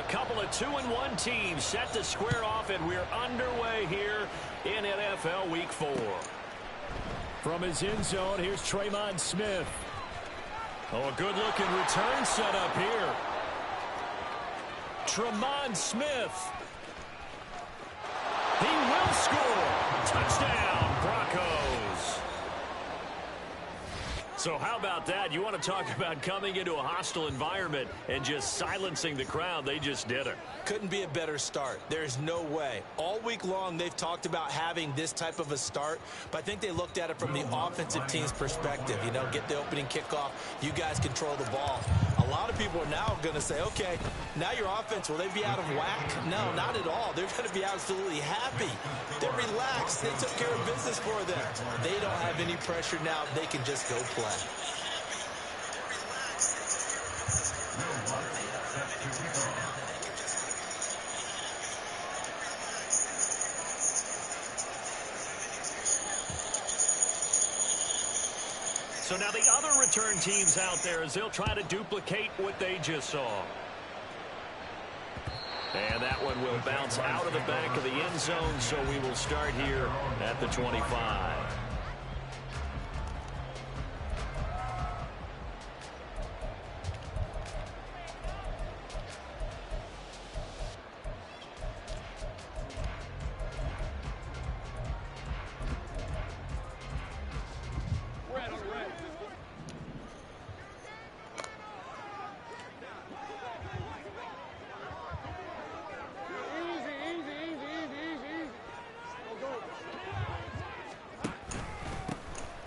couple of 2-1 teams set to square off, and we're underway here in NFL Week 4. From his end zone, here's Tremon Smith. Oh, a good-looking return set up here. Tremon Smith. He will score. Touchdown, Broncos. So how about that? You want to talk about coming into a hostile environment and just silencing the crowd. They just did it. Couldn't be a better start. There's no way. All week long, they've talked about having this type of a start, but I think they looked at it from the offensive team's perspective. You know, get the opening kickoff. You guys control the ball. A lot of people are now going to say, okay, now your offense, will they be out of whack? No, not at all. They're going to be absolutely happy. They're relaxed. They took care of business for them. They don't have any pressure now. They can just go play. So now the other return teams out there as they'll try to duplicate what they just saw. And that one will bounce out of the back of the end zone, so we will start here at the 25.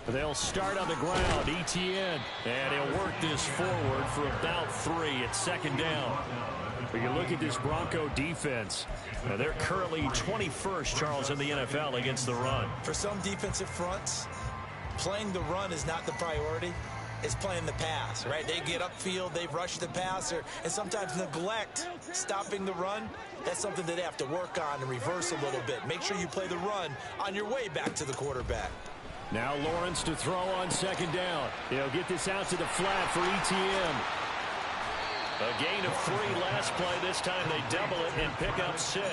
They'll start on the ground, ETN, and he'll work this forward for about 3 at second down. But you look at this Bronco defense, they're currently 21st, Charles, in the NFL against the run. For some defensive fronts, playing the run is not the priority. It's playing the pass, right? They get upfield, they rush the passer, and sometimes neglect stopping the run. That's something that they have to work on and reverse a little bit. Make sure you play the run on your way back to the quarterback. Now Lawrence to throw on second down. He'll get this out to the flat for ETN. A gain of 3 last play. This time they double it and pick up 6.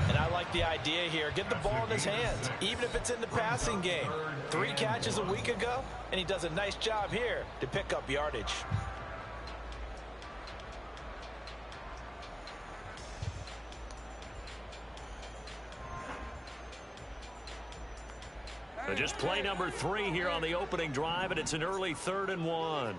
And I like the idea here. Get the ball in his hands, even if it's in the passing game. 3 catches a week ago, and he does a nice job here to pick up yardage. Just play number 3 here on the opening drive, and it's an early 3rd and 1.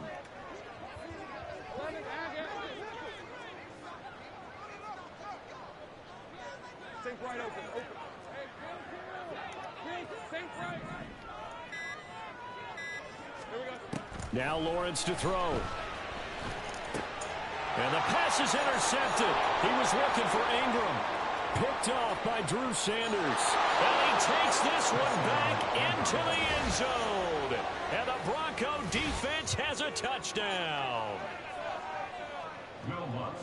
Now Lawrence to throw. And the pass is intercepted. He was looking for Ingram. Picked off by Drew Sanders. And he takes this one back into the end zone. And the Bronco defense has a touchdown.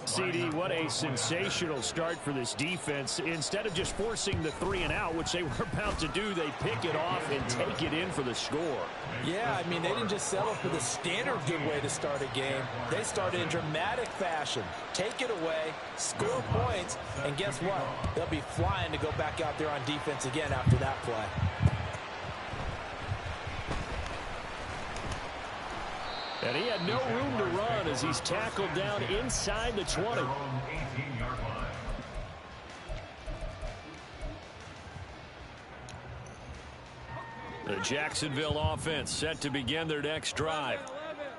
CD, what a sensational start for this defense. Instead of just forcing the 3 and out, which they were about to do, they pick it off and take it in for the score. Yeah, I mean, they didn't just settle for the standard good way to start a game. They started in dramatic fashion. Take it away, score points, and guess what? They'll be flying to go back out there on defense again after that play. And he had no room to run as he's tackled down inside the 20. The Jacksonville offense set to begin their next drive.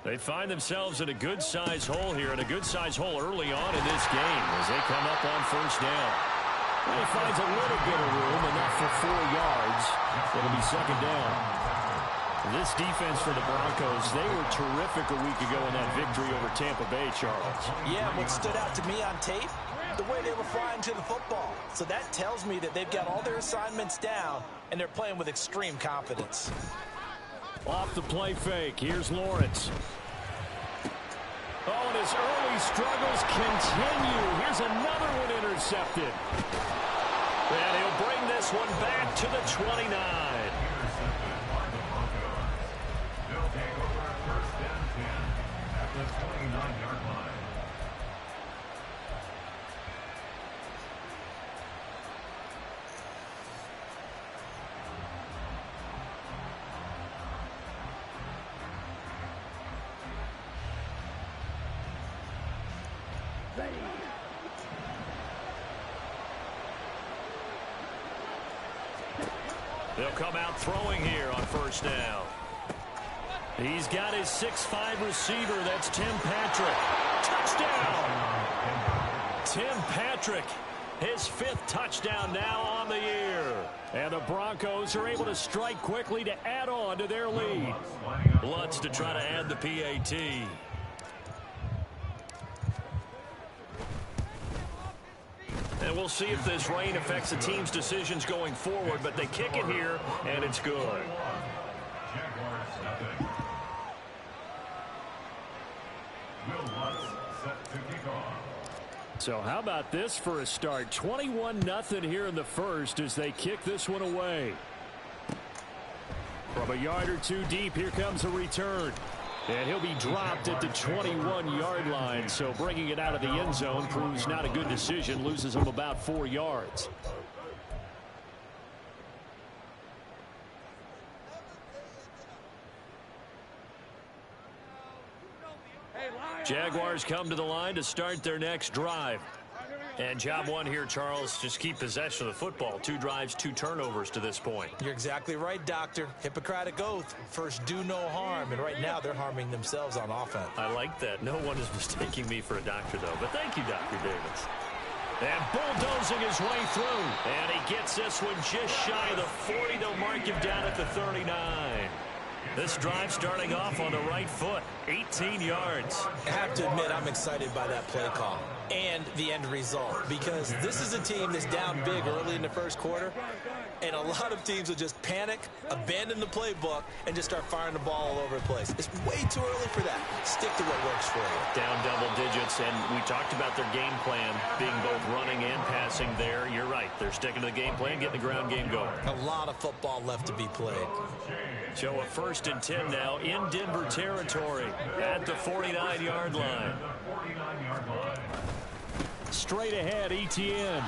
They find themselves in a good-sized hole here, and a good-sized hole early on in this game as they come up on first down. And he finds a little bit of room, enough for 4 yards. It'll be second down. This defense for the Broncos, they were terrific a week ago in that victory over Tampa Bay, Charles. Yeah, what stood out to me on tape, the way they were flying to the football. So that tells me that they've got all their assignments down, and they're playing with extreme confidence. Off the play fake, here's Lawrence. Oh, and his early struggles continue. Here's another one intercepted. And he'll bring this one back to the 29. They'll come out throwing here on first down. He's got his 6'5" receiver. That's Tim Patrick. Touchdown! Tim Patrick, his 5th touchdown now on the year. And the Broncos are able to strike quickly to add on to their lead. Lutz to try to add the PAT. And we'll see if this rain affects the team's decisions going forward, but they kick it here, and it's good. So how about this for a start? 21-0 here in the first as they kick this one away. From a yard or two deep, here comes a return. And he'll be dropped at the 21-yard line. So bringing it out of the end zone proves not a good decision. Loses him about 4 yards. Jaguars come to the line to start their next drive. And job one here, Charles, just keep possession of the football. 2 drives, 2 turnovers to this point. You're exactly right, Doctor. Hippocratic oath. First, do no harm. And right now, they're harming themselves on offense. I like that. No one is mistaking me for a doctor, though. But thank you, Dr. Davis. And bulldozing his way through. And he gets this one just shy of the 40. They'll mark him down at the 39. This drive starting off on the right foot. 18 yards. I have to admit, I'm excited by that play call and the end result, because this is a team that's down big early in the first quarter, and a lot of teams will just panic, abandon the playbook, and just start firing the ball all over the place. It's way too early for that. Stick to what works for you. Down double digits, and we talked about their game plan being both running and passing there. You're right. They're sticking to the game plan, getting the ground game going. A lot of football left to be played. So a 1st and 10 now in Denver territory at the 49-yard line. Straight ahead, Etienne.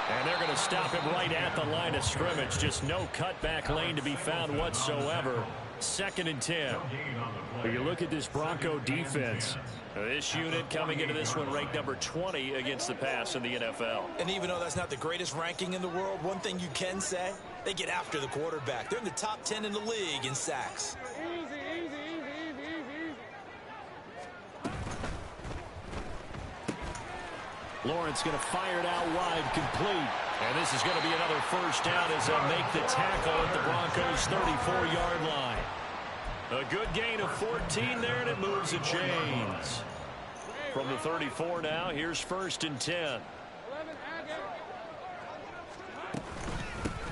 And they're going to stop him right at the line of scrimmage. Just no cutback lane to be found whatsoever. 2nd and 10. When you look at this Bronco defense, this unit coming into this one ranked number 20 against the pass in the NFL. And even though that's not the greatest ranking in the world, one thing you can say, they get after the quarterback. They're in the top 10 in the league in sacks. Lawrence going to fire it out wide, complete. And this is going to be another first down as they'll make the tackle at the Broncos' 34-yard line. A good gain of 14 there, and it moves the chains. From the 34 now, here's 1st and 10.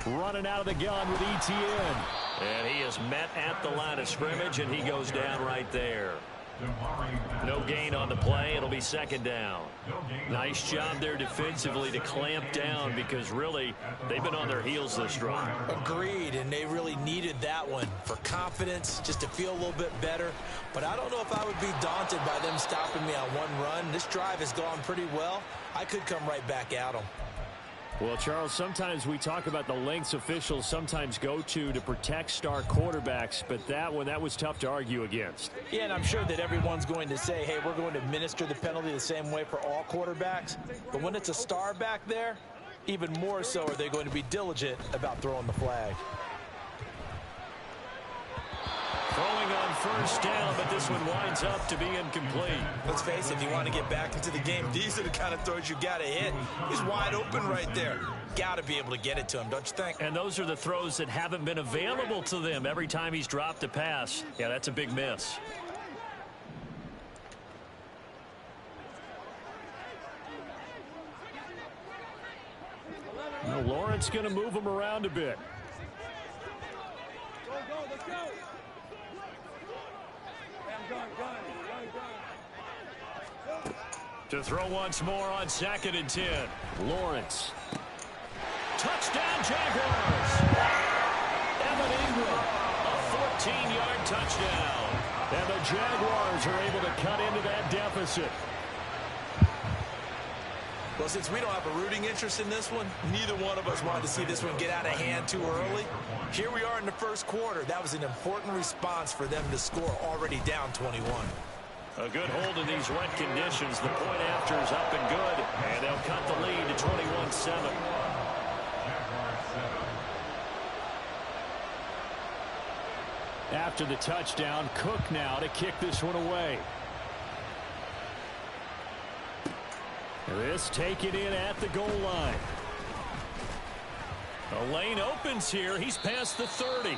Running out of the gun with Etienne. And he is met at the line of scrimmage, and he goes down right there. No gain on the play. It'll be 2nd down. Nice job there defensively to clamp down, because really they've been on their heels this drive. Agreed, and they really needed that one for confidence, just to feel a little bit better. But I don't know if I would be daunted by them stopping me on one run. This drive has gone pretty well. I could come right back at them. Well, Charles, sometimes we talk about the lengths officials sometimes go to protect star quarterbacks, but that was tough to argue against. Yeah, and I'm sure that everyone's going to say, hey, we're going to administer the penalty the same way for all quarterbacks. But when it's a star back there, even more so are they going to be diligent about throwing the flag. Throwing on first down, but this one winds up to be incomplete. Let's face it, if you want to get back into the game, these are the kind of throws you got to hit. He's wide open right there. Got to be able to get it to him, don't you think? And those are the throws that haven't been available to them every time he's dropped a pass. Yeah, that's a big miss. Now Lawrence going to move him around a bit. To throw once more on 2nd and 10. Lawrence. Touchdown, Jaguars. Evan Ingram, a 14-yard touchdown. And the Jaguars are able to cut into that deficit. Well, since we don't have a rooting interest in this one, neither one of us wanted to see this one get out of hand too early. Here we are in the first quarter. That was an important response for them to score already down 21. A good hold in these wet conditions. The point after is up and good, and they'll cut the lead to 21-7. After the touchdown, Cook now to kick this one away. This taken in at the goal line. A lane opens here. He's past the 30.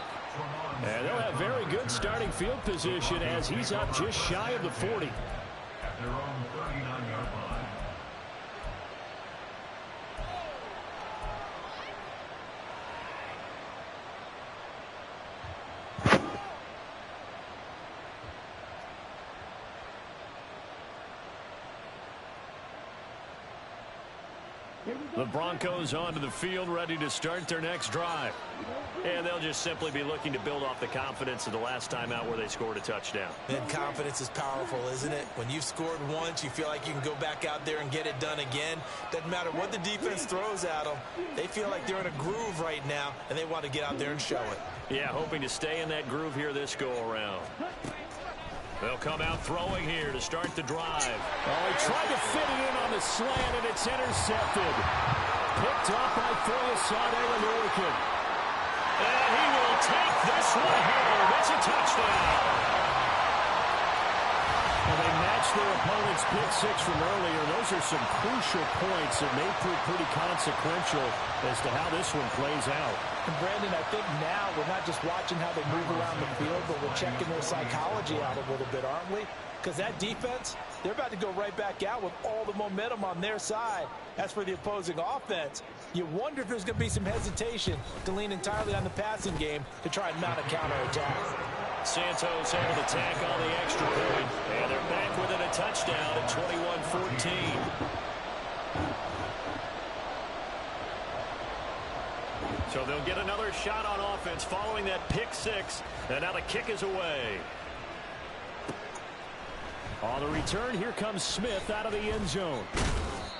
And they'll have very good starting field position as he's up just shy of the 40. At their own 39-yard line. The Broncos onto the field, ready to start their next drive. And they'll just simply be looking to build off the confidence of the last time out where they scored a touchdown. And confidence is powerful, isn't it? When you've scored once, you feel like you can go back out there and get it done again. Doesn't matter what the defense throws at them. They feel like they're in a groove right now, and they want to get out there and show it. Yeah, hoping to stay in that groove here this go-around. They'll come out throwing here to start the drive. Oh, he tried to fit it in on the slant, and it's intercepted. Picked up by Foyesade Oluwakin. And he will take this one home. It's a touchdown. Well, they matched their opponent's pick six from earlier. Those are some crucial points that may prove pretty consequential as to how this one plays out. And Brandon, I think now we're not just watching how they move around the field, but we're checking their psychology out a little bit, aren't we? Because that defense, they're about to go right back out with all the momentum on their side. As for the opposing offense, you wonder if there's going to be some hesitation to lean entirely on the passing game to try and mount a counterattack. Santos able to tack on the extra point, and they're back within a touchdown at 21-14. So they'll get another shot on offense following that pick six, and now the kick is away. On the return, here comes Smith out of the end zone.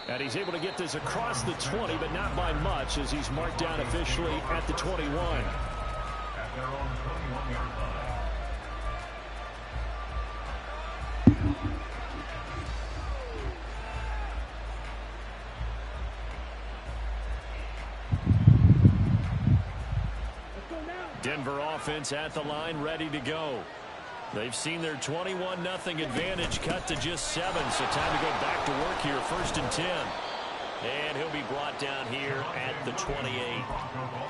And he's able to get this across the 20, but not by much, as he's marked down officially at the 21. At their own 21-yard line. Denver offense at the line, ready to go. They've seen their 21-0 advantage cut to just 7, so time to go back to work here, 1st and 10. And he'll be brought down here at the 28.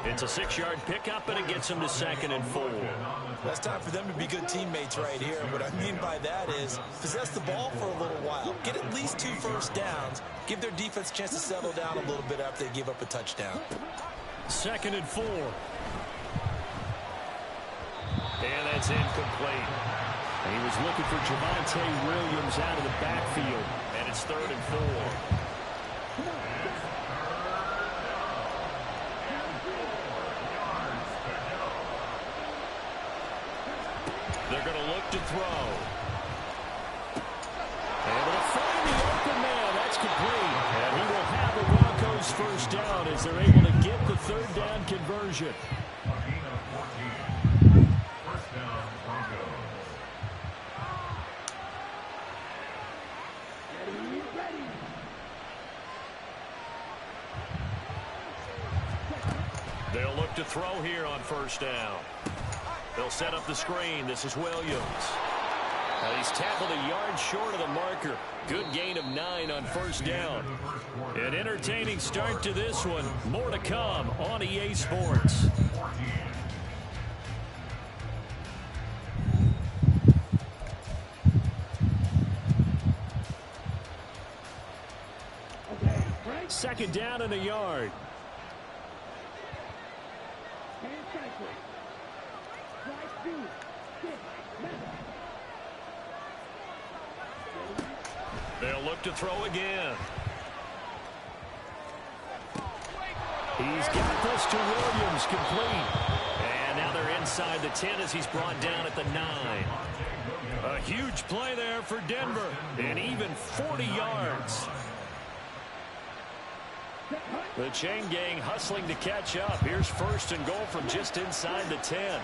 It's a 6-yard pickup, and it gets him to 2nd and 4. That's time for them to be good teammates right here. What I mean by that is possess the ball for a little while. Get at least 2 first downs. Give their defense a chance to settle down a little bit after they give up a touchdown. 2nd and 4. And that's incomplete. And he was looking for Javonte Williams out of the backfield. And it's 3rd and 4. They're going to look to throw. Able to find the open man. That's complete. And he will have the Broncos first down as they're able to get the 3rd down conversion. They'll look to throw here on 1st down. They'll set up the screen. This is Williams. He's tackled a yard short of the marker. Good gain of 9 on 1st down. An entertaining start to this one. More to come on EA Sports. Second down and a yard. They'll look to throw again. He's got this to Williams, complete. And now they're inside the 10 as he's brought down at the 9. A huge play there for Denver, and even 40 yards. The chain gang hustling to catch up. Here's 1st and goal from just inside the 10.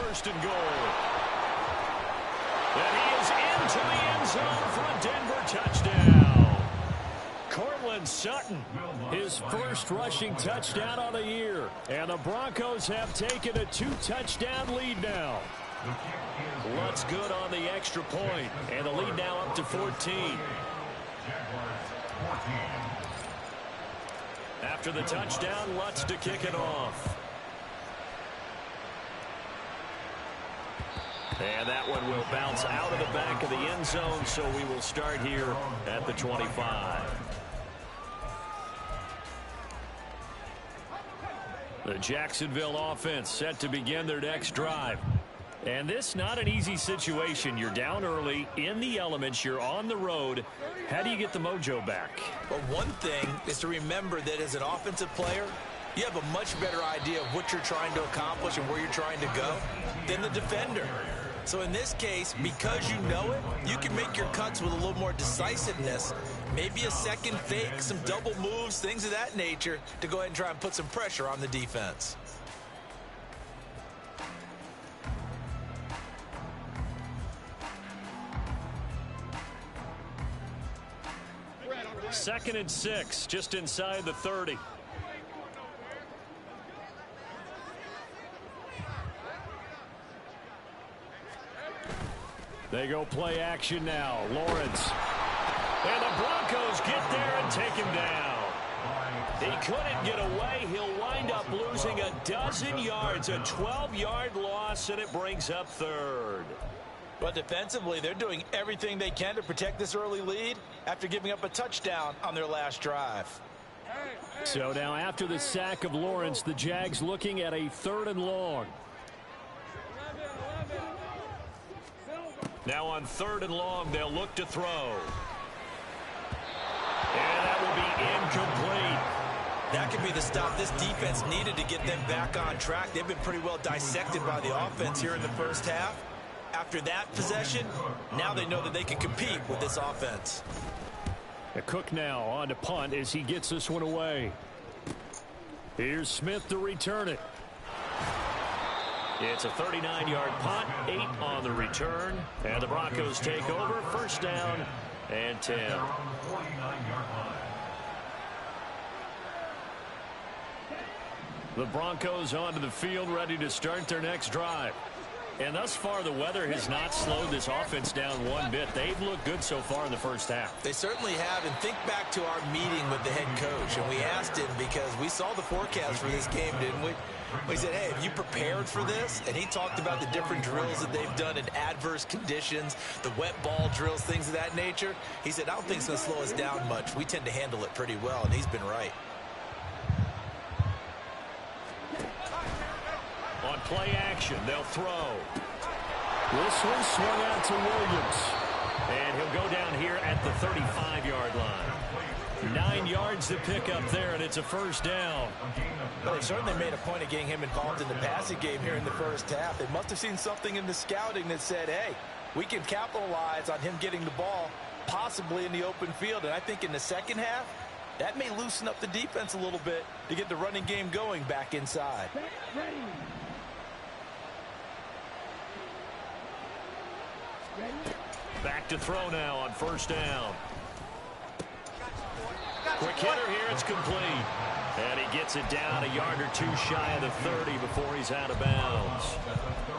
first and goal. And he is into the end zone for a Denver touchdown. Cortland Sutton, his first rushing touchdown on the year. And the Broncos have taken a 2-touchdown lead now. Lutz good on the extra point, and the lead now up to 14. After the touchdown, Lutz to kick it off. And that one will bounce out of the back of the end zone, so we will start here at the 25. The Jacksonville offense set to begin their next drive. And this not an easy situation. You're down early, in the elements, you're on the road. How do you get the mojo back? Well, one thing is to remember that as an offensive player, you have a much better idea of what you're trying to accomplish and where you're trying to go than the defender. So in this case, because you know it, you can make your cuts with a little more decisiveness. Maybe a second fake, some double moves, things of that nature to go ahead and try and put some pressure on the defense. Second and 6, just inside the 30. They go play action now. Lawrence. And the Broncos get there and take him down. He couldn't get away. He'll wind up losing a dozen yards, a 12-yard loss, and it brings up third. But defensively, they're doing everything they can to protect this early lead after giving up a touchdown on their last drive. So now after the sack of Lawrence, the Jags looking at a 3rd and long. Now on 3rd and long, they'll look to throw. And that will be incomplete. That could be the stop this defense needed to get them back on track. They've been pretty well dissected by the offense here in the first half. After that possession, now they know that they can compete with this offense. Cook now on to punt as he gets this one away. Here's Smith to return it. It's a 39-yard punt, 8 on the return, and the Broncos take over, first down and 10. The Broncos onto the field, ready to start their next drive. And thus far, the weather has not slowed this offense down one bit. They've looked good so far in the first half. They certainly have. And think back to our meeting with the head coach. And we asked him because we saw the forecast for this game, didn't we? We said, hey, have you prepared for this? And he talked about the different drills that they've done in adverse conditions, the wet ball drills, things of that nature. He said, I don't think it's going to slow us down much. We tend to handle it pretty well, and he's been right. On play action, they'll throw. This one swung out to Williams. And he'll go down here at the 35-yard line. 9 yards to pick up there, and it's a first down. Well, they certainly made a point of getting him involved in the passing game here in the first half. They must have seen something in the scouting that said, hey, we can capitalize on him getting the ball, possibly in the open field. And I think in the second half, that may loosen up the defense a little bit to get the running game going back inside. Back to throw now on first down. Quick hitter here, it's complete. And he gets it down a yard or two shy of the 30 before he's out of bounds.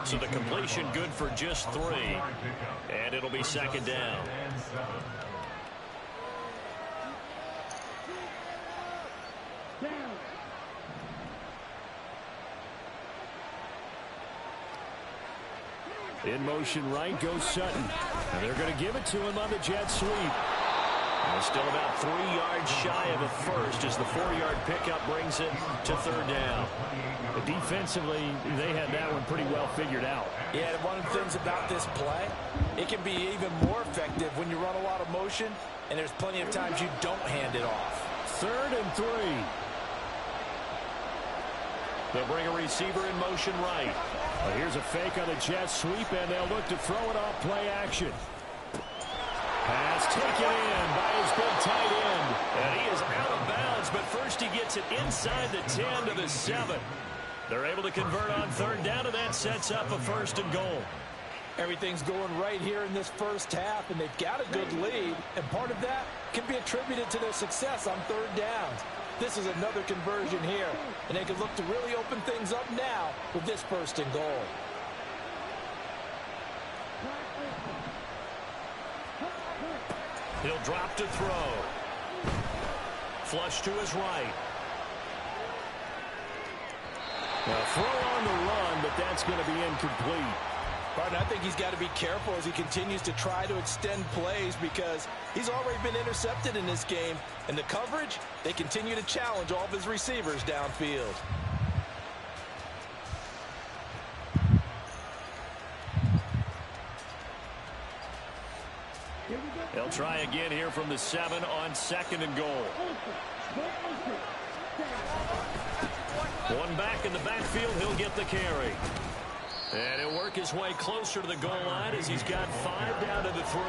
So the completion good for just 3. And it'll be second down. In motion right goes Sutton. And they're going to give it to him on the jet sweep. And still about 3 yards shy of a first as the 4-yard pickup brings it to third down. Defensively, they had that one pretty well figured out. Yeah, and one of the things about this play, it can be even more effective when you run a lot of motion, and there's plenty of times you don't hand it off. 3rd and 3. They'll bring a receiver in motion right. Well, here's a fake on the jet sweep, and they'll look to throw it off play action. Pass taken in by his big tight end. And he is out of bounds, but first he gets it inside the 10 to the 7. They're able to convert on third down and then that sets up a 1st and goal. Everything's going right here in this first half, and they've got a good lead, and part of that can be attributed to their success on 3rd downs. This is another conversion here, and they can look to really open things up now with this 1st and goal. He'll drop to throw. Flush to his right. Now throw on the run, but that's going to be incomplete. Barton, I think he's got to be careful as he continues to try to extend plays because he's already been intercepted in this game. And the coverage, they continue to challenge all of his receivers downfield. They'll try again here from the 7 on 2nd and goal. One back in the backfield, he'll get the carry. And he'll work his way closer to the goal line as he's got 5 down to the 3.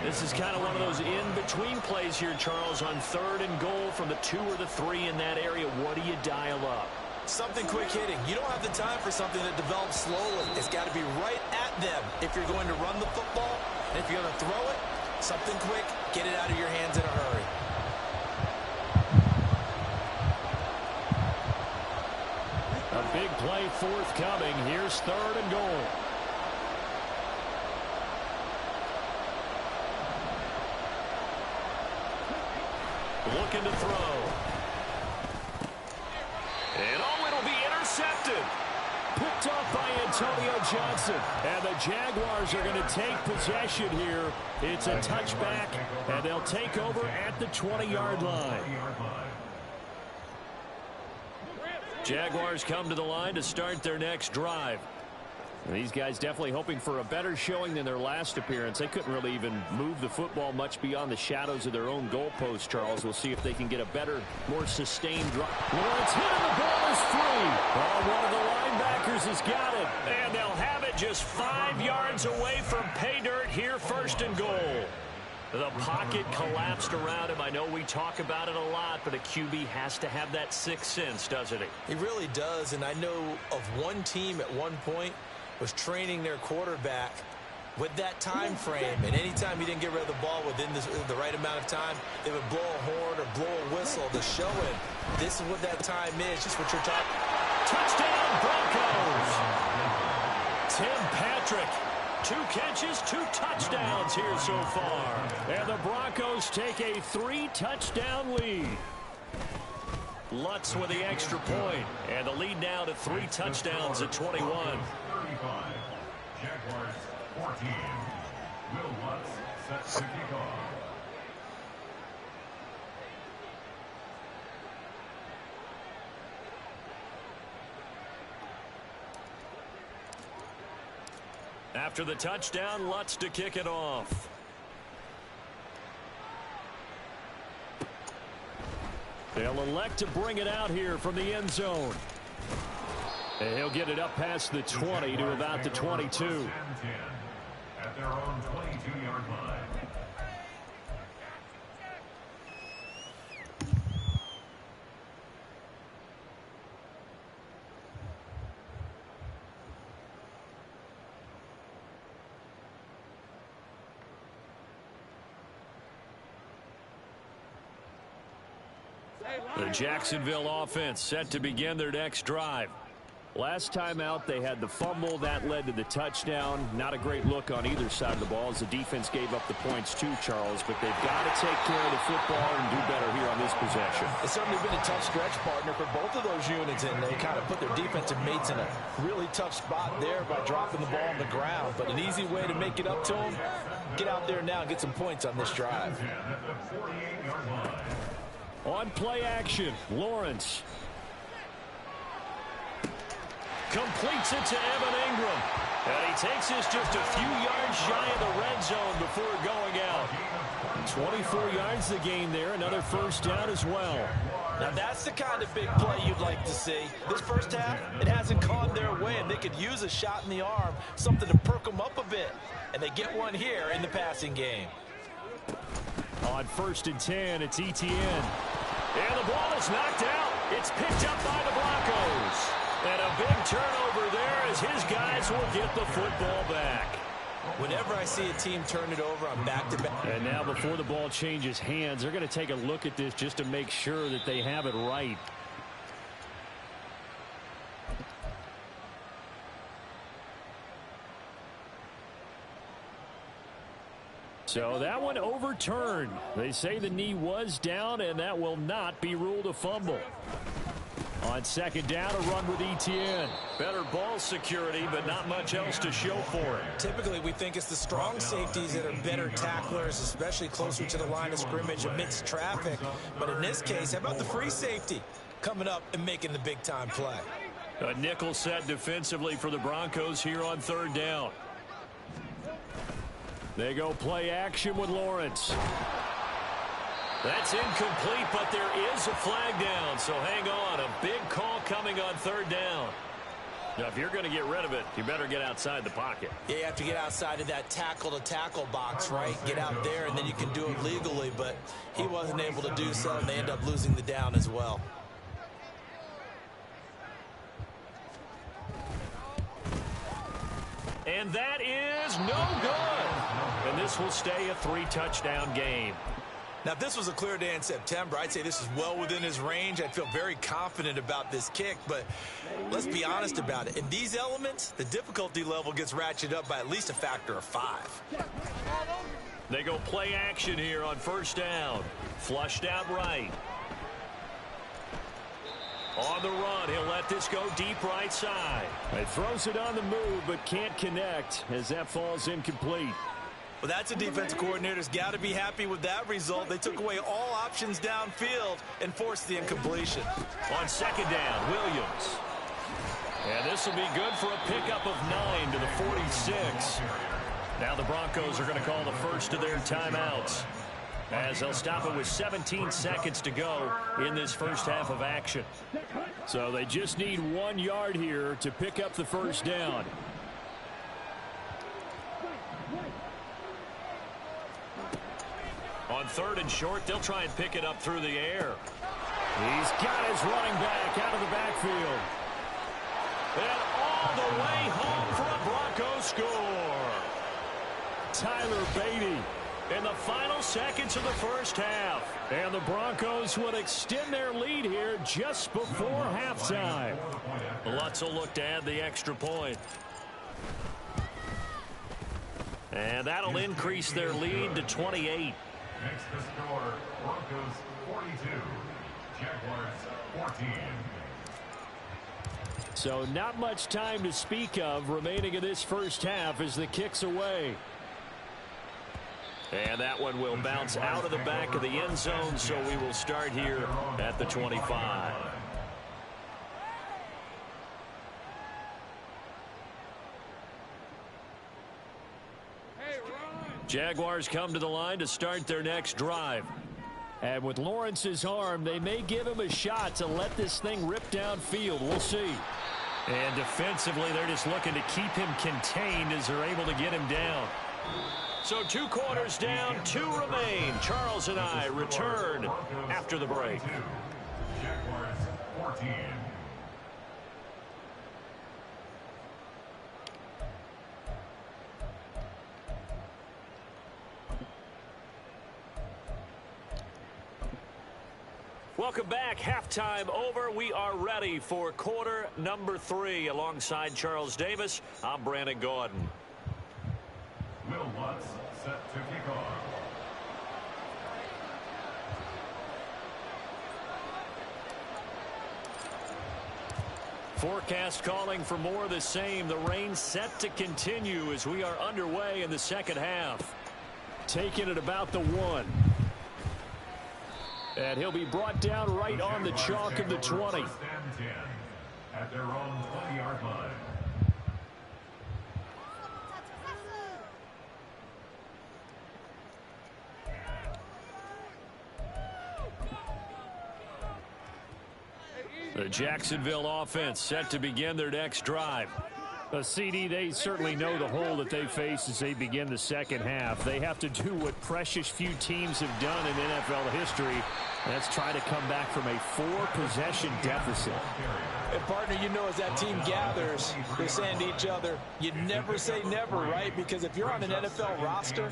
This is kind of one of those in-between plays here, Charles, on 3rd and goal from the 2 or the 3 in that area. What do you dial up? Something quick hitting. You don't have the time for something that develops slowly. It's got to be right at them if you're going to run the football. And if you're going to throw it, something quick, get it out of your hands in a hurry. A big play forthcoming. Here's 3rd and goal. Looking to throw. And it'll be intercepted. Picked off by Antonio Johnson. And the Jaguars are going to take possession here. It's a touchback, and they'll take over at the 20-yard line. Jaguars come to the line to start their next drive. And these guys definitely hoping for a better showing than their last appearance. They couldn't really even move the football much beyond the shadows of their own goalpost, Charles. We'll see if they can get a better, more sustained drive. Lawrence hit and the ball is free. Oh, one of the linebackers has got it. And they'll have it just 5 yards away from pay dirt here, 1st and goal. The pocket collapsed around him. I know we talk about it a lot, but a QB has to have that 6th sense, doesn't he? He really does, and I know of one team at one point was training their quarterback with that time frame, and anytime he didn't get rid of the ball within the right amount of time, they would blow a horn or blow a whistle to show him this is what that time is, just what you're talking. Touchdown, Broncos! Tim Patrick. 2 catches, 2 touchdowns here so far. And the Broncos take a 3-touchdown lead. Lutz with the extra point. And the lead now to 3 touchdowns at 21. 35. Jaguars 14. Will Lutz sets the kickoff. After the touchdown, Lutz to kick it off. They'll elect to bring it out here from the end zone. And he'll get it up past the 20 to about the 22. At their own 22-yard line. The Jacksonville offense set to begin their next drive. Last time out, they had the fumble. That led to the touchdown. Not a great look on either side of the ball as the defense gave up the points too, Charles. But they've got to take care of the football and do better here on this possession. It's certainly been a tough stretch, partner, for both of those units, and they kind of put their defensive mates in a really tough spot there by dropping the ball on the ground. But an easy way to make it up to them, get out there now and get some points on this drive. On play action, Lawrence. Completes it to Evan Ingram. And he takes this just a few yards shy of the red zone before going out. 24 yards the gain there. Another first down as well. Now that's the kind of big play you'd like to see. This first half, it hasn't gone their way, and they could use a shot in the arm, something to perk them up a bit. And they get one here in the passing game. On 1st and 10, it's ETN. And the ball is knocked out. It's picked up by the Broncos. And a big turnover there as his guys will get the football back. Whenever I see a team turn it over, I'm back-to-back. And now before the ball changes hands, they're going to take a look at this just to make sure that they have it right. So that one overturned. They say the knee was down, and that will not be ruled a fumble. On second down, a run with Etienne. Better ball security, but not much else to show for it. Typically, we think it's the strong safeties that are better tacklers, especially closer to the line of scrimmage amidst traffic. But in this case, how about the free safety coming up and making the big-time play? A nickel set defensively for the Broncos here on third down. They go play action with Lawrence. That's incomplete, but there is a flag down, so hang on. A big call coming on third down. Now, if you're going to get rid of it, you better get outside the pocket. Yeah, you have to get outside of that tackle-to-tackle box, right? Get out there, and then you can do it legally, but he wasn't able to do so, and they end up losing the down as well. And that is no good. And this will stay a 3-touchdown game. Now, if this was a clear day in September, I'd say this is well within his range. I'd feel very confident about this kick, but let's be honest about it. In these elements, the difficulty level gets ratcheted up by at least a factor of 5. They go play action here on first down. Flushed out right. On the run, he'll let this go deep right side. He throws it on the move, but can't connect as that falls incomplete. Well, that's a defensive coordinator's got to be happy with that result. They took away all options downfield and forced the incompletion. On second down, Williams. And this will be good for a pickup of 9 to the 46. Now the Broncos are going to call the first of their timeouts, as they'll stop it with 17 seconds to go in this first half of action. So they just need 1 yard here to pick up the first down. On third and short, they'll try and pick it up through the air. He's got his running back out of the backfield. And all the way home for a Bronco score. Tyler Beatty In the final seconds of the first half. And the Broncos would extend their lead here just before halftime. Lutz will look to add the extra point. And that'll increase their lead to 28. Makes the score Broncos 42, Jaguars 14. So not much time to speak of remaining in this first half as the kick's away. And that one will bounce out of the back of the end zone, so we will start here at the 25. Jaguars come to the line to start their next drive. And with Lawrence's arm, they may give him a shot to let this thing rip downfield. We'll see. And defensively, they're just looking to keep him contained as they're able to get him down. So 2 quarters down, 2 remain. Charles and I return after the break. Jaguars 14. Welcome back. Halftime over. We are ready for quarter number 3. Alongside Charles Davis, I'm Brandon Gordon. Will Lutz set to kick off. Forecast calling for more of the same. The rain set to continue as we are underway in the second half. Taking it about the 1. And he'll be brought down right on the chalk of the 20. First and 10 at their own 20-yard line. The Jacksonville offense set to begin their next drive. CD, they certainly know the hole that they face as they begin the second half. They have to do what precious few teams have done in NFL history. That's try to come back from a 4-possession deficit. And, partner, you know, as that team gathers, they're saying to each other, you never say never, right? Because if you're on an NFL roster,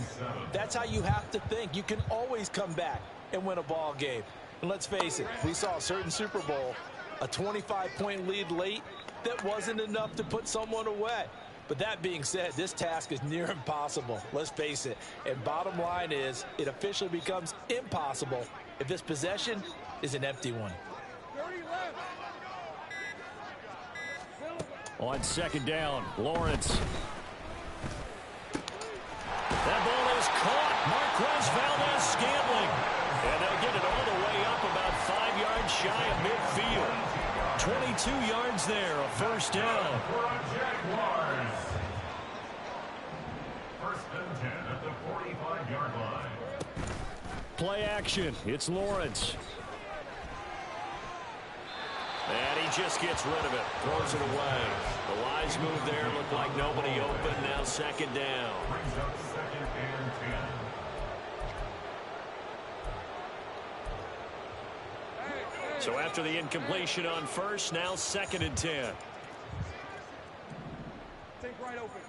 that's how you have to think. You can always come back and win a ball game. And let's face it, we saw a certain Super Bowl, a 25-point lead late, that wasn't enough to put someone away. But that being said, this task is near impossible. Let's face it. And bottom line is, it officially becomes impossible if this possession is an empty one. On second down, Lawrence. That ball is caught. Marquez Valdez-Scantling. And they'll get it all the way up about 5 yards shy of midfield. 22 yards there, a first down. Jaguars. First and 10 at the 45-yard line. Play action. It's Lawrence. And he just gets rid of it. Throws it away. The wise move there. Looked like nobody open. Now second down. Brings up second and 10. So after the incompletion on first, now second and 10. Take right open.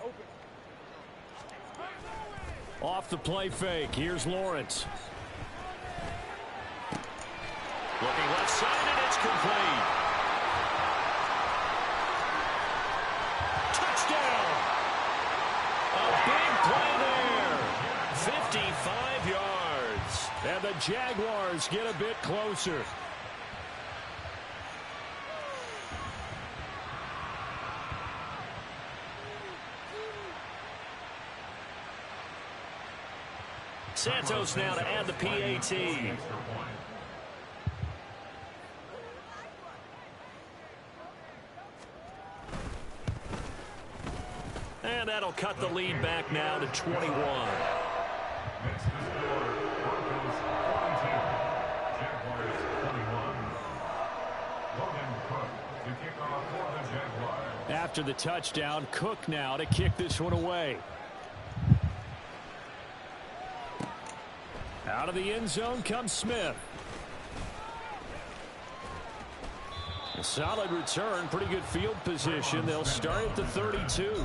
Off the play fake. Here's Lawrence. Looking left side, and it's complete. Touchdown! A big play there. 55 yards. And the Jaguars get a bit closer. Santos now to add the PAT. And that'll cut the lead back now to 21. Next to score, Broncos 42, Jaguars 21. Logan Cook to kick off for the Jaguars. After the touchdown, Cook now to kick this one away. Out of the end zone comes Smith. A solid return, pretty good field position. They'll start at the 32. The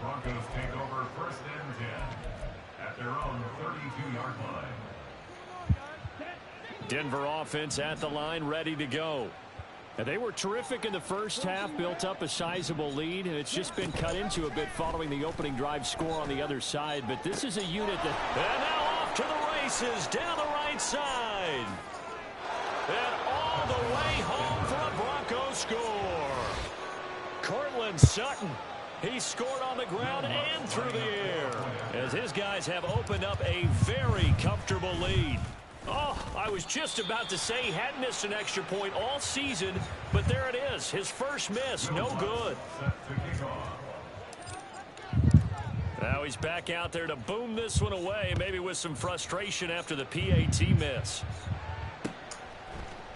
Broncos take over first and 10 at their own 32-yard line. Denver offense at the line, ready to go. And they were terrific in the first half, built up a sizable lead, and it's just been cut into a bit following the opening drive score on the other side. But this is a unit that... And now off to the races down the right side. And all the way home for a Broncos score. Cortland Sutton. He scored on the ground and through the air, as his guys have opened up a very comfortable lead. Oh, I was just about to say he hadn't missed an extra point all season, but there it is. His first miss, no good. Now he's back out there to boom this one away, maybe with some frustration after the PAT miss.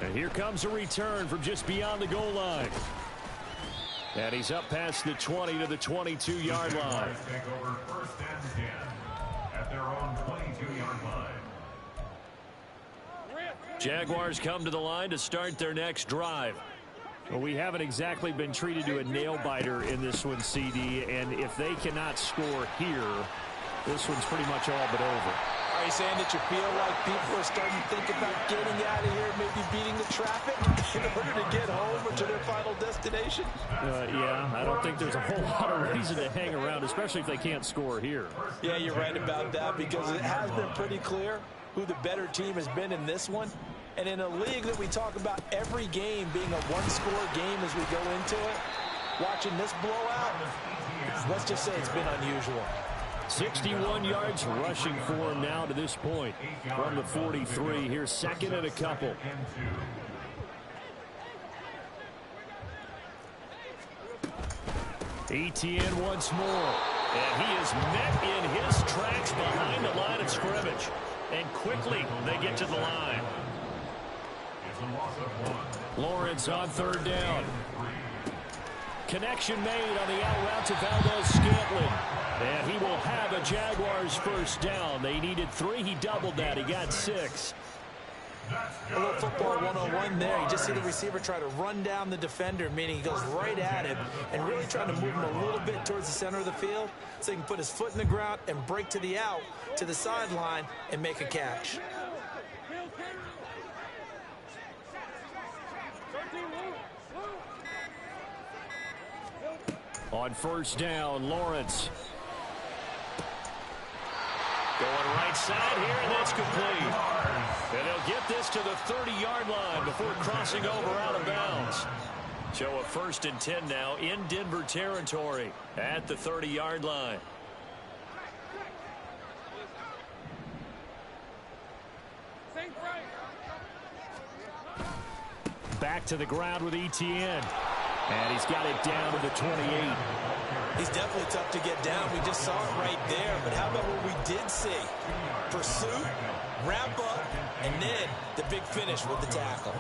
And here comes a return from just beyond the goal line. And he's up past the 20 to the 22-yard line. Take over first and 10 at their own 22-yard line. Jaguars come to the line to start their next drive. Well, we haven't exactly been treated to a nail-biter in this one, CD, and if they cannot score here, this one's pretty much all but over. Are you saying that you feel like people are starting to think about getting out of here, maybe beating the traffic in order to get home or to their final destination? Yeah, I don't think there's a whole lot of reason to hang around, especially if they can't score here. Yeah, you're right about that, because it has been pretty clear who the better team has been in this one. And in a league that we talk about every game being a one-score game as we go into it, watching this blowout, let's just say it's been unusual. 61 yards rushing for him now to this point from the 43. Here's second and a couple. ETN once more. And he is met in his tracks behind the line of scrimmage. And quickly they get to the line. It's a loss of 1. Lawrence on third down. Connection made on the out route to Valdez-Scantling. And he will have a Jaguars first down. They needed 3. He doubled that. He got 6. A little football 101 there. You just see the receiver try to run down the defender, meaning he goes right at him and really trying to move him a little bit towards the center of the field so he can put his foot in the ground and break to the out, to the sideline, and make a catch. On first down, Lawrence. Going right side here, and that's complete. And they'll get this to the 30-yard line before crossing over out of bounds. So a 1st and 10 now in Denver territory at the 30-yard line. Back to the ground with Etienne. And he's got it down to the 28. He's definitely tough to get down. We just saw it right there. But how about what we did see? Pursuit, wrap up, and then the big finish with the tackle.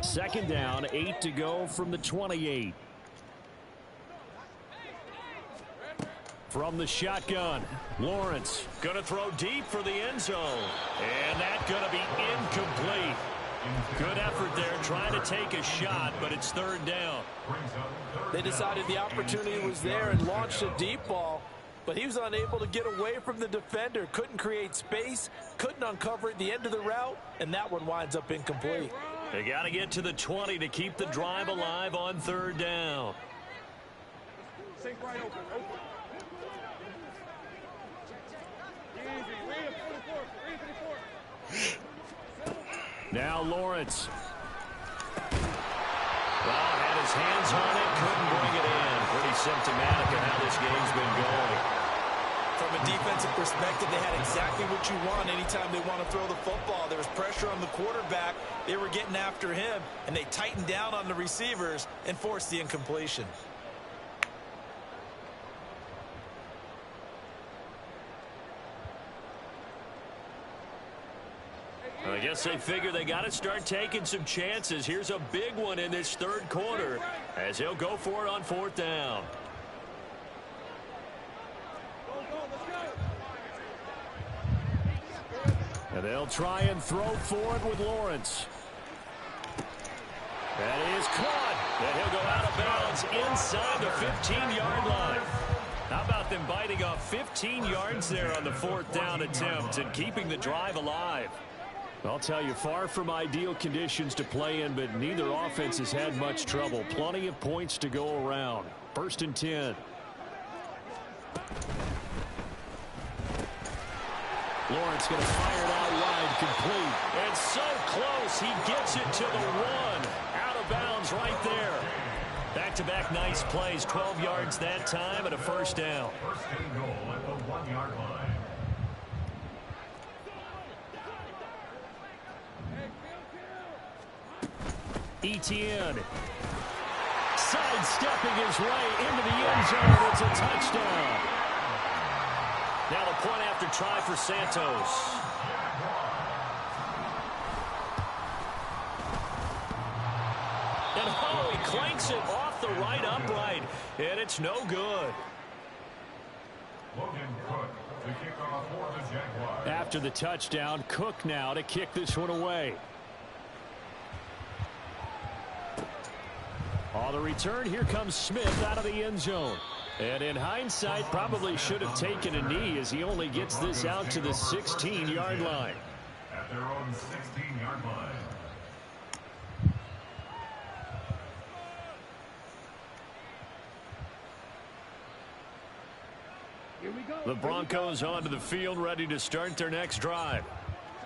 Second down, 8 to go from the 28. From the shotgun, Lawrence. Going to throw deep for the end zone. And that's going to be incomplete. Good effort there trying to take a shot, but it's 3rd down. They decided the opportunity was there and launched a deep ball, but he was unable to get away from the defender. Couldn't create space, couldn't uncover at the end of the route, and that one winds up incomplete. They got to get to the 20 to keep the drive alive on 3rd down. Now Lawrence. Well, had his hands on it, couldn't bring it in. Pretty symptomatic of how this game's been going. From a defensive perspective, they had exactly what you want anytime they want to throw the football. There was pressure on the quarterback. They were getting after him, and they tightened down on the receivers and forced the incompletion. I guess they figure they got to start taking some chances. Here's a big one in this 3rd quarter as he'll go for it on 4th down. And they'll try and throw forward with Lawrence. That is caught. And he'll go out of bounds inside the 15-yard line. How about them biting off 15 yards there on the 4th down attempt and keeping the drive alive? I'll tell you, far from ideal conditions to play in, but neither offense has had much trouble. Plenty of points to go around. 1st and 10. Lawrence going to fire it out wide, complete. And so close, he gets it to the 1. Out of bounds right there. Back-to-back nice plays, 12 yards that time and a 1st down. 1st and goal at the 1-yard line. Etienne sidestepping his way into the end zone. It's a touchdown. Now the point after try for Santos. And oh, he clanks it off the right upright, and it's no good. Logan Cook to kick off for the Jaguars. After the touchdown, Cook now to kick this one away. On the return, here comes Smith out of the end zone. And in hindsight, probably should have taken a knee as he only gets this out to the 16-yard line. At their own 16-yard line. The Broncos onto the field, ready to start their next drive.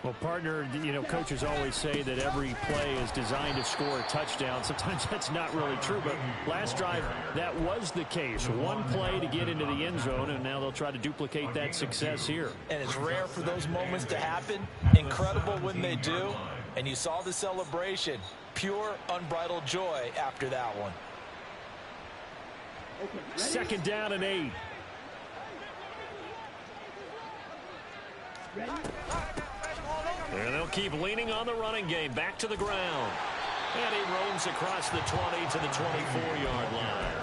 Well, partner, you know, coaches always say that every play is designed to score a touchdown. Sometimes that's not really true, but last drive, that was the case. One play to get into the end zone, and now they'll try to duplicate that success here. And it's rare for those moments to happen. Incredible when they do. And you saw the celebration. Pure, unbridled joy after that one. 2nd down and 8. And they'll keep leaning on the running game. Back to the ground. And he roams across the 20 to the 24-yard line.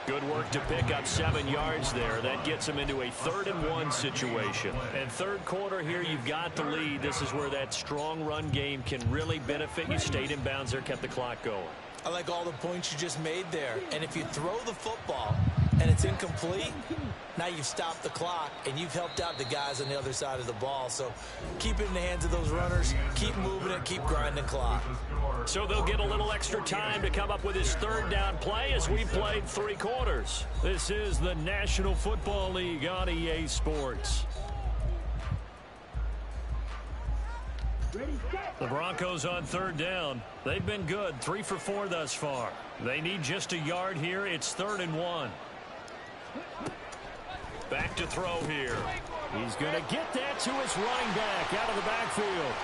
Good work to pick up 7 yards there. That gets him into a 3rd-and-1 situation. And third quarter here, you've got the lead. This is where that strong run game can really benefit you. Stayed in bounds there, kept the clock going. I like all the points you just made there. And if you throw the football and it's incomplete, now you've stopped the clock and you've helped out the guys on the other side of the ball. So keep it in the hands of those runners. Keep moving it. Keep grinding clock. So they'll get a little extra time to come up with his 3rd down play as we played 3 quarters. This is the National Football League on EA Sports. The Broncos on 3rd down. They've been good, 3 for 4 thus far. They need just a yard here. It's 3rd-and-1. Back to throw here. He's going to get that to his running back out of the backfield.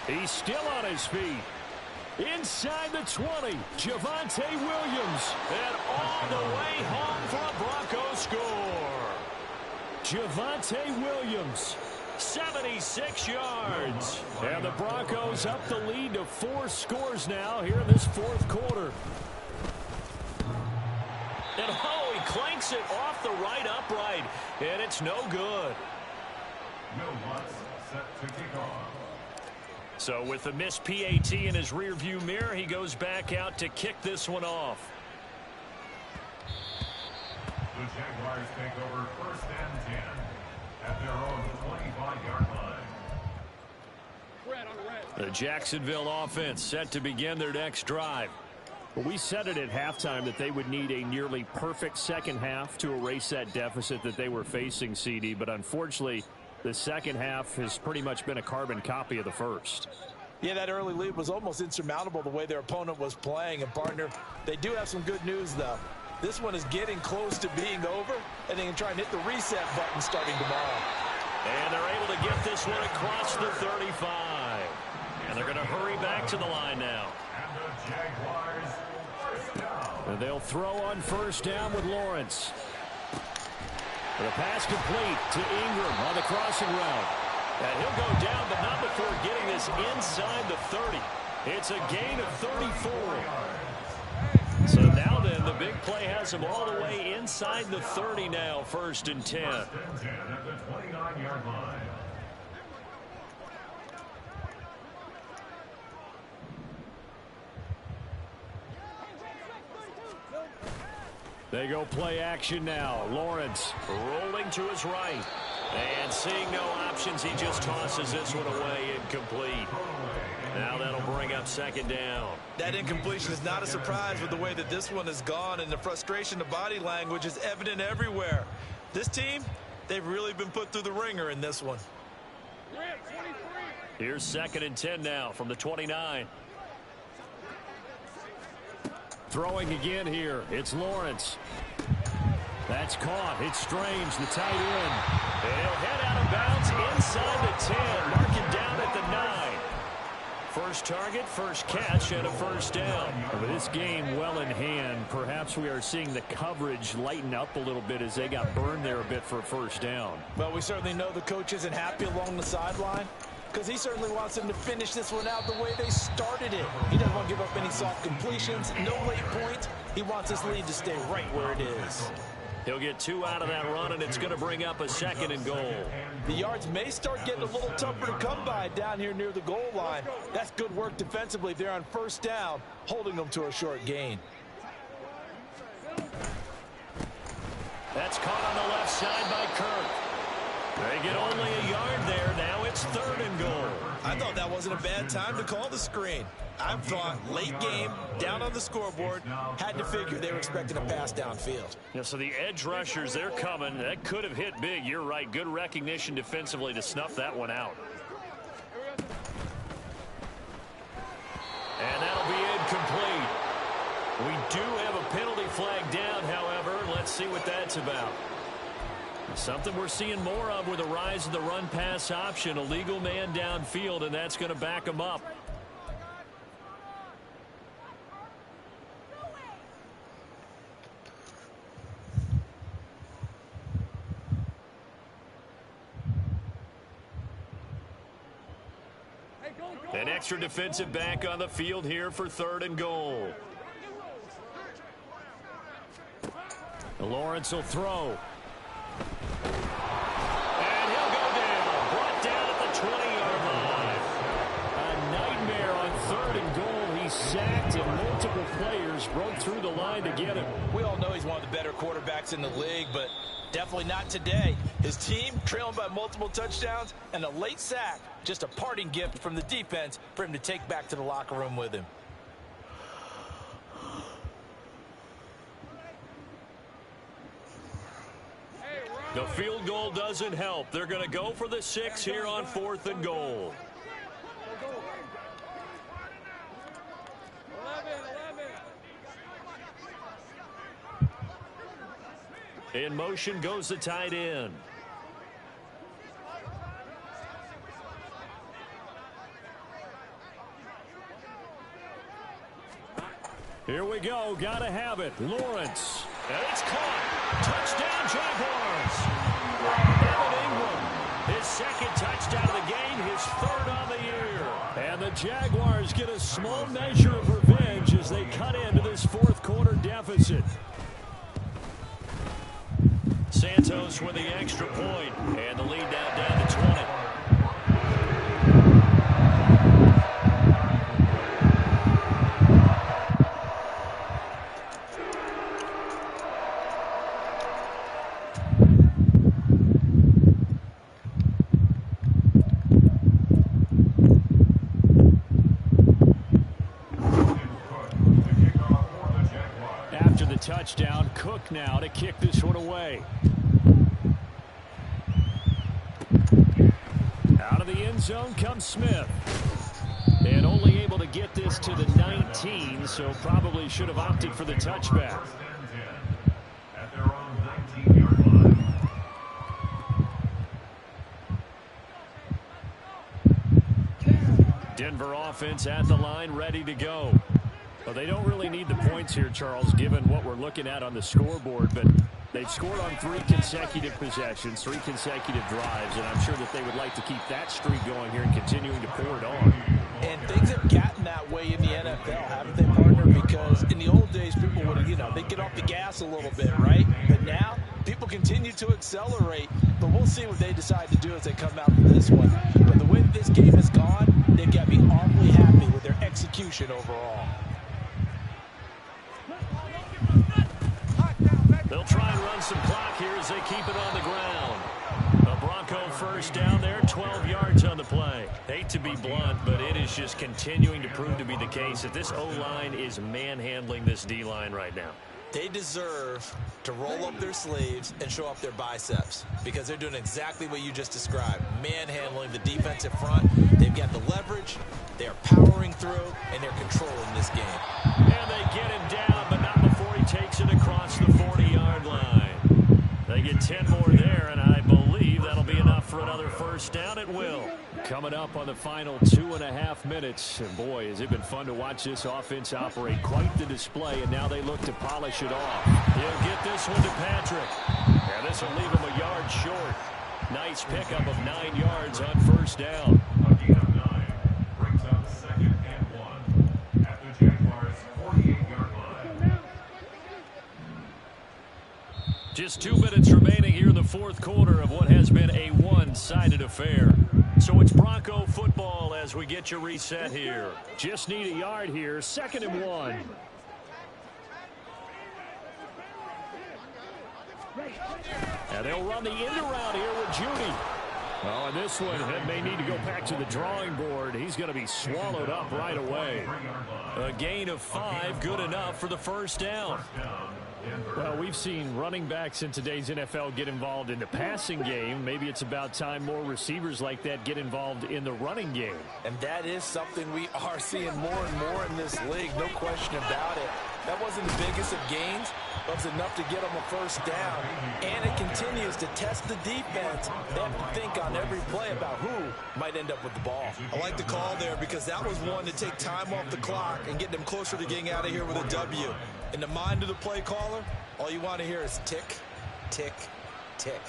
He's still on his feet. Inside the 20, Javonte Williams. And all the way home for a Broncos score. Javonte Williams, 76 yards. And the Broncos up the lead to 4 scores now here in this 4th quarter. And oh, he clanks it off the right upright. And it's no good. Will Lutz set to kick off. So with the missed PAT in his rearview mirror, he goes back out to kick this one off. The Jaguars take over 1st and 10 at their own 25-yard line. The Jacksonville offense set to begin their next drive. Well, we said it at halftime that they would need a nearly perfect second half to erase that deficit that they were facing, CD, but unfortunately the second half has pretty much been a carbon copy of the first. Yeah, that early lead was almost insurmountable the way their opponent was playing. And, partner, they do have some good news, though. This one is getting close to being over, and they can try and hit the reset button starting tomorrow. And they're able to get this one across the 35. And they're going to hurry back to the line now. And the Jaguars, 1st down. And they'll throw on 1st down with Lawrence. The pass complete to Ingram on the crossing route. And he'll go down, but not before getting this inside the 30. It's a gain of 34. So now then, the big play has him all the way inside the 30 now, 1st and 10. 1st and 10 at the 29-yard line. They go play action now. Lawrence rolling to his right. And seeing no options, he just tosses this one away incomplete. Now that'll bring up 2nd down. That incompletion is not a surprise with the way that this one has gone, and the frustration, the body language is evident everywhere. This team, they've really been put through the ringer in this one. Here's 2nd and 10 now from the 29. throwing again here. It's Lawrence. That's caught. It's Strange, the tight end. And he'll head out of bounds inside the 10. Mark it down at the 9. First target, first catch, and a first down. With this game well in hand, perhaps we are seeing the coverage lighten up a little bit as they got burned there a bit for a first down. Well, we certainly know the coach isn't happy along the sideline because he certainly wants them to finish this one out the way they started it. He doesn't want to give up any soft completions, no late points. He wants his lead to stay right where it is. He'll get 2 out of that run, and it's going to bring up a 2nd and goal. The yards may start getting a little tougher to come by down here near the goal line. That's good work defensively there on first down, holding them to a short gain. That's caught on the left side by Kirk. They get only a yard there. Now it's 3rd and goal. I thought that wasn't a bad time to call the screen. I thought late game, down on the scoreboard, had to figure they were expecting a pass downfield. Yeah, so the edge rushers, they're coming. That could have hit big. You're right. Good recognition defensively to snuff that one out. And that'll be incomplete. We do have a penalty flag down, however. Let's see what that's about. Something we're seeing more of with the rise of the run-pass option. A legal man downfield, and that's going to back him up. An extra defensive back on the field here for 3rd and goal. Lawrence will throw. And he'll go down. Brought down at the 20-yard line. A nightmare on 3rd and goal. He's sacked and multiple players broke through the line to get him. We all know he's one of the better quarterbacks in the league, but definitely not today. His team trailing by multiple touchdowns and a late sack. Just a parting gift from the defense for him to take back to the locker room with him. The field goal doesn't help. They're going to go for the 6 here on 4th and goal. In motion goes the tight end. Here we go. Gotta have it. Lawrence. And it's caught. Touchdown, Jaguars. Evan Ingram, his 2nd touchdown of the game, his 3rd on the year. And the Jaguars get a small measure of revenge as they cut into this 4th quarter deficit. Santos with the extra point, and the lead now down to 20. After the touchdown, Cook now to kick this one away. Out of the end zone comes Smith. And only able to get this to the 19, so probably should have opted for the touchback. At their own 19-yard line. Denver offense at the line, ready to go. Well, they don't really need the points here, Charles, given what we're looking at on the scoreboard, but they've scored on 3 consecutive possessions, 3 consecutive drives, and I'm sure that they would like to keep that streak going here and continuing to pour it on. And things have gotten that way in the NFL, haven't they, partner? Because in the old days, people would, they'd get off the gas a little bit, right? But now, people continue to accelerate, but we'll see what they decide to do as they come out for this one. But the way this game has gone, they've got to be awfully happy with their execution overall. They'll try and run some clock here as they keep it on the ground. A Bronco 1st down there, 12 yards on the play. Hate to be blunt, but it is just continuing to prove to be the case that this O-line is manhandling this D-line right now. They deserve to roll up their sleeves and show up their biceps because they're doing exactly what you just described, manhandling the defensive front. They've got the leverage, they're powering through, and they're controlling this game. And they get him down, but not before he takes it across the 40-yard line. They get 10 more there, and I believe that'll be enough for another 1st down. It will. Coming up on the final 2.5 minutes, and boy, has it been fun to watch this offense operate. Quite the display, and now they look to polish it off. He'll get this one to Patrick. And this will leave him a yard short. Nice pickup of 9 yards on 1st down. A gain of 9 brings up 2nd and 1 at the Jaguars' 48-yard line. Just 2 minutes remaining here in the 4th quarter of what has been a one-sided affair. So it's Bronco football as we get you reset here. Just need a yard here, 2nd and 1. And they'll run the end around here with Judy. Oh, and this one may need to go back to the drawing board. He's going to be swallowed up right away. A gain of 5, good enough for the 1st down. Well, we've seen running backs in today's NFL get involved in the passing game. Maybe it's about time more receivers like that get involved in the running game. And that is something we are seeing more and more in this league, no question about it. That wasn't the biggest of gains, but it was enough to get them a 1st down. And it continues to test the defense. They have to think on every play about who might end up with the ball. I like the call there because that was one to take time off the clock and get them closer to getting out of here with a W. In the mind of the play caller, all you want to hear is tick, tick, tick.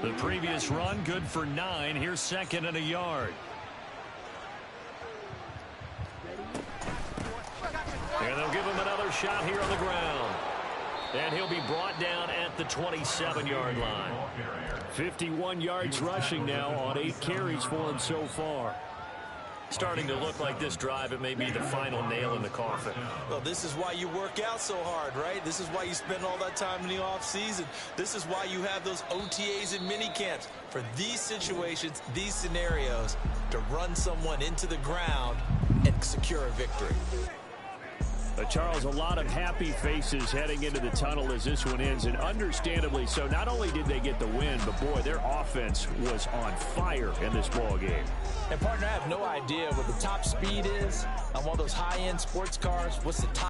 The previous run, good for 9. Here's second and a yard. And they'll give him another shot here on the ground. And he'll be brought down at the 27-yard line. 51 yards rushing now on 8 carries for him so far. Starting to look like this drive, it may be the final nail in the coffin. Well, this is why you work out so hard, right? This is why you spend all that time in the offseason. This is why you have those OTAs and mini camps. For these situations, these scenarios, to run someone into the ground and secure a victory. Charles, a lot of happy faces heading into the tunnel as this one ends, and understandably so. Not only did they get the win, but boy, their offense was on fire in this ball game. And partner, I have no idea what the top speed is on one of those high-end sports cars. What's the top